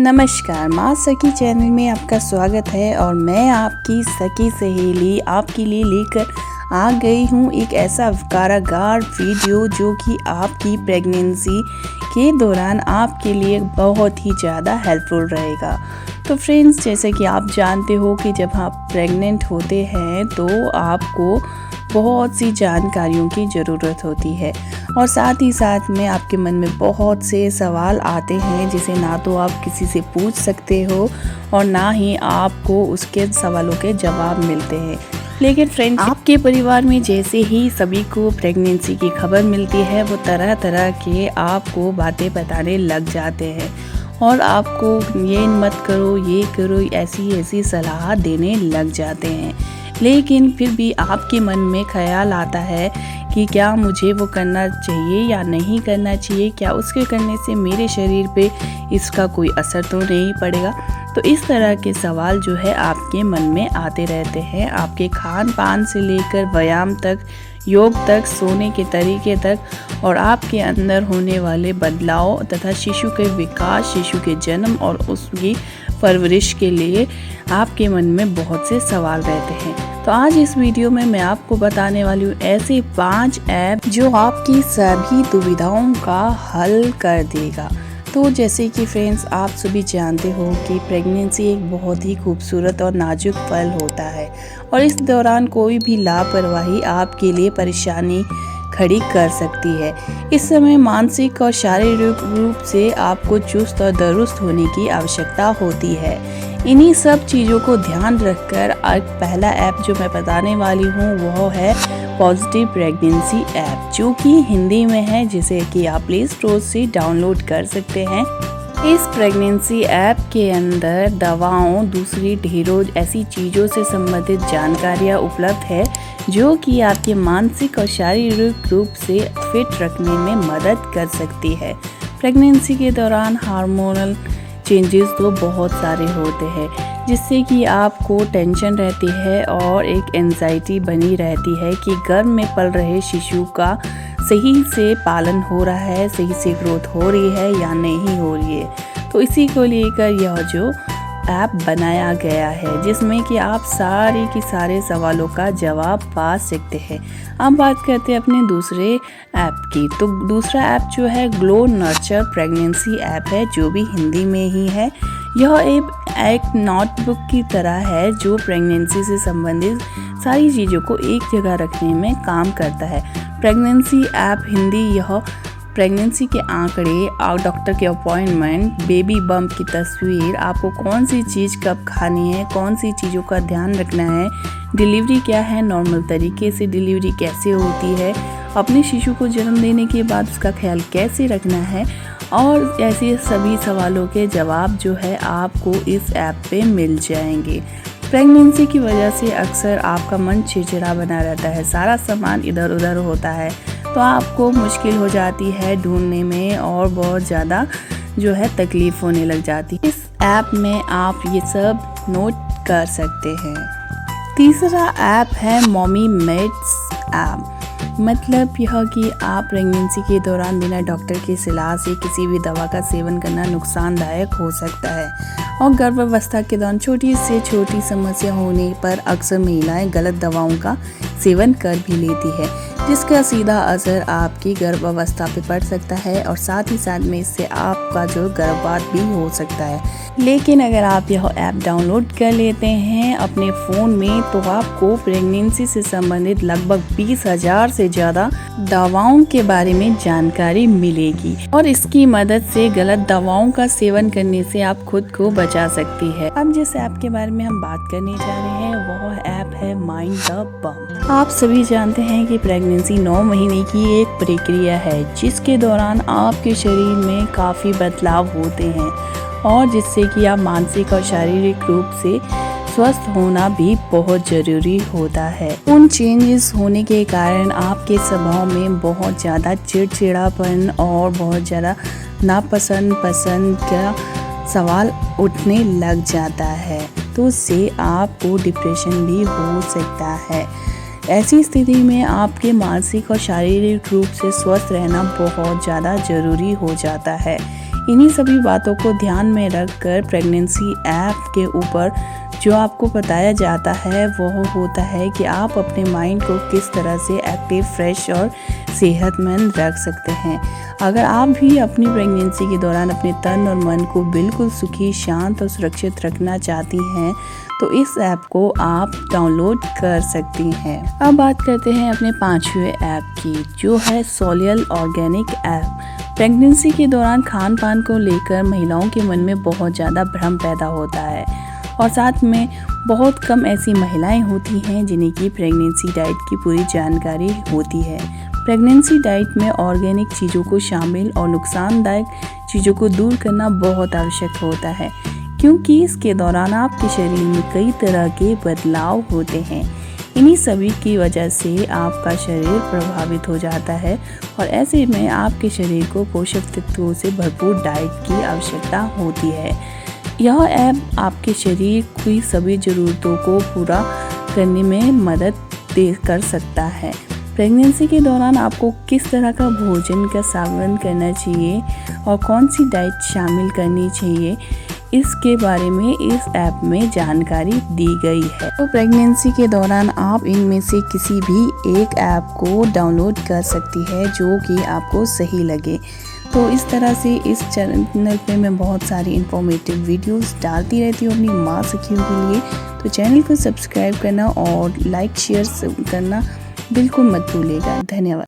नमस्कार, माँ सखी चैनल में आपका स्वागत है और मैं आपकी सखी सहेली आपके लिए लेकर आ गई हूँ एक ऐसा कारागार वीडियो जो कि आपकी प्रेगनेंसी के दौरान आपके लिए बहुत ही ज़्यादा हेल्पफुल रहेगा। तो फ्रेंड्स, जैसे कि आप जानते हो कि जब आप प्रेग्नेंट होते हैं तो आपको बहुत सी जानकारियों की ज़रूरत होती है और साथ ही साथ में आपके मन में बहुत से सवाल आते हैं जिसे ना तो आप किसी से पूछ सकते हो और ना ही आपको उसके सवालों के जवाब मिलते हैं। लेकिन फ्रेंड्स, आपके परिवार में जैसे ही सभी को प्रेगनेंसी की खबर मिलती है वो तरह तरह के आपको बातें बताने लग जाते हैं और आपको ये मत करो, ये करो, ऐसी ऐसी सलाह देने लग जाते हैं। लेकिन फिर भी आपके मन में ख्याल आता है कि क्या मुझे वो करना चाहिए या नहीं करना चाहिए, क्या उसके करने से मेरे शरीर पे इसका कोई असर तो नहीं पड़ेगा। तो इस तरह के सवाल जो है आपके मन में आते रहते हैं। आपके खान पान से लेकर व्यायाम तक, योग तक, सोने के तरीके तक और आपके अंदर होने वाले बदलाव तथा शिशु के विकास, शिशु के जन्म और उसकी परवरिश के लिए आपके मन में बहुत से सवाल रहते हैं। तो आज इस वीडियो में मैं आपको बताने वाली हूँ ऐसे 5 ऐप जो आपकी सभी दुविधाओं का हल कर देगा। तो जैसे कि फ्रेंड्स, आप सभी जानते हो कि प्रेगनेंसी एक बहुत ही खूबसूरत और नाजुक पल होता है और इस दौरान कोई भी लापरवाही आपके लिए परेशानी खड़ी कर सकती है। इस समय मानसिक और शारीरिक रूप से आपको चुस्त और दुरुस्त होने की आवश्यकता होती है। इन्हीं सब चीज़ों को ध्यान रखकर आज पहला ऐप जो मैं बताने वाली हूँ वो है पॉजिटिव प्रेगनेंसी ऐप, जो कि हिंदी में है, जिसे कि आप प्ले स्टोर से डाउनलोड कर सकते हैं। इस प्रेगनेंसी ऐप के अंदर दवाओं, दूसरी ढेरों ऐसी चीज़ों से संबंधित जानकारियाँ उपलब्ध है जो कि आपके मानसिक और शारीरिक रूप से फिट रखने में मदद कर सकती है। प्रेगनेंसी के दौरान हार्मोनल चेंजेस तो बहुत सारे होते हैं जिससे कि आपको टेंशन रहती है और एक एंजाइटी बनी रहती है कि गर्भ में पल रहे शिशु का सही से पालन हो रहा है, सही से ग्रोथ हो रही है या नहीं हो रही है। तो इसी को लेकर यह जो ऐप बनाया गया है जिसमें कि आप सारे के सारे सवालों का जवाब पा सकते हैं। अब बात करते हैं अपने दूसरे ऐप की। तो दूसरा ऐप जो है ग्लो नर्चर प्रेगनेंसी ऐप है, जो भी हिंदी में ही है। यह एक नोटबुक की तरह है जो प्रेगनेंसी से संबंधित सारी चीज़ों को एक जगह रखने में काम करता है। प्रेगनेंसी ऐप हिंदी यह प्रेगनेंसी के आंकड़े, डॉक्टर के अपॉइंटमेंट, बेबी बम्प की तस्वीर, आपको कौन सी चीज़ कब खानी है, कौन सी चीज़ों का ध्यान रखना है, डिलीवरी क्या है, नॉर्मल तरीके से डिलीवरी कैसे होती है, अपने शिशु को जन्म देने के बाद उसका ख्याल कैसे रखना है और ऐसे सभी सवालों के जवाब जो है आपको इस ऐप पे मिल जाएंगे। प्रेगनेंसी की वजह से अक्सर आपका मन चिड़चिड़ा बना रहता है, सारा सामान इधर उधर होता है तो आपको मुश्किल हो जाती है ढूंढने में और बहुत ज़्यादा जो है तकलीफ़ होने लग जाती है। इस ऐप में आप ये सब नोट कर सकते हैं। तीसरा ऐप है मॉमी मेड्स ऐप। मतलब यह कि आप प्रेगनेंसी के दौरान बिना डॉक्टर की सलाह से किसी भी दवा का सेवन करना नुकसानदायक हो सकता है और गर्भावस्था के दौरान छोटी से छोटी समस्या होने पर अक्सर महिलाएं गलत दवाओं का सेवन कर भी लेती है जिसका सीधा असर आपकी गर्भावस्था पे पड़ सकता है और साथ ही साथ में इससे आपका जो गर्भपात भी हो सकता है। लेकिन अगर आप यह ऐप डाउनलोड कर लेते हैं अपने फ़ोन में तो आपको प्रेगनेंसी से संबंधित लगभग 20,000 से ज़्यादा दवाओं के बारे में जानकारी मिलेगी और इसकी मदद से गलत दवाओं का सेवन करने से आप खुद को बचा सकती है। अब जिस ऐप के बारे में हम बात करने जा रहे हैं वह ऐप है माइंड द बम्प। आप सभी जानते हैं कि प्रेगनेंसी 9 महीने की एक प्रक्रिया है जिसके दौरान आपके शरीर में काफ़ी बदलाव होते हैं और जिससे कि आप मानसिक और शारीरिक रूप से स्वस्थ होना भी बहुत ज़रूरी होता है। उन चेंजेस होने के कारण आपके स्वभाव में बहुत ज़्यादा चिड़चिड़ापन और बहुत ज़्यादा नापसंद पसंद का सवाल उठने लग जाता है तो उससे आपको डिप्रेशन भी हो सकता है। ऐसी स्थिति में आपके मानसिक और शारीरिक रूप से स्वस्थ रहना बहुत ज़्यादा ज़रूरी हो जाता है। इन्हीं सभी बातों को ध्यान में रखकर प्रेगनेंसी ऐप के ऊपर जो आपको बताया जाता है वह होता है कि आप अपने माइंड को किस तरह से एक्टिव, फ्रेश और सेहतमंद रख सकते हैं। अगर आप भी अपनी प्रेगनेंसी के दौरान अपने तन और मन को बिल्कुल सुखी, शांत और सुरक्षित रखना चाहती हैं तो इस ऐप को आप डाउनलोड कर सकती हैं। अब बात करते हैं अपने 5वें ऐप की, जो है सोलियल ऑर्गेनिक ऐप। प्रेगनेंसी के दौरान खान पान को लेकर महिलाओं के मन में बहुत ज़्यादा भ्रम पैदा होता है और साथ में बहुत कम ऐसी महिलाएं होती हैं जिन्हें की प्रेगनेंसी डाइट की पूरी जानकारी होती है। प्रेगनेंसी डाइट में ऑर्गेनिक चीज़ों को शामिल और नुकसानदायक चीज़ों को दूर करना बहुत आवश्यक होता है, क्योंकि इसके दौरान आपके शरीर में कई तरह के बदलाव होते हैं। इन्हीं सभी की वजह से आपका शरीर प्रभावित हो जाता है और ऐसे में आपके शरीर को पोषक तत्वों से भरपूर डाइट की आवश्यकता होती है। यह ऐप आपके शरीर की सभी ज़रूरतों को पूरा करने में मदद कर सकता है। प्रेगनेंसी के दौरान आपको किस तरह का भोजन का सेवन करना चाहिए और कौन सी डाइट शामिल करनी चाहिए, इसके बारे में इस ऐप में जानकारी दी गई है। तो प्रेगनेंसी के दौरान आप इनमें से किसी भी एक ऐप को डाउनलोड कर सकती है जो कि आपको सही लगे। तो इस तरह से इस चैनल पे मैं बहुत सारी इंफॉर्मेटिव वीडियोस डालती रहती हूँ अपनी माँ सखियों के लिए। तो चैनल को सब्सक्राइब करना और लाइक शेयर करना बिल्कुल मत भूलिएगा। धन्यवाद।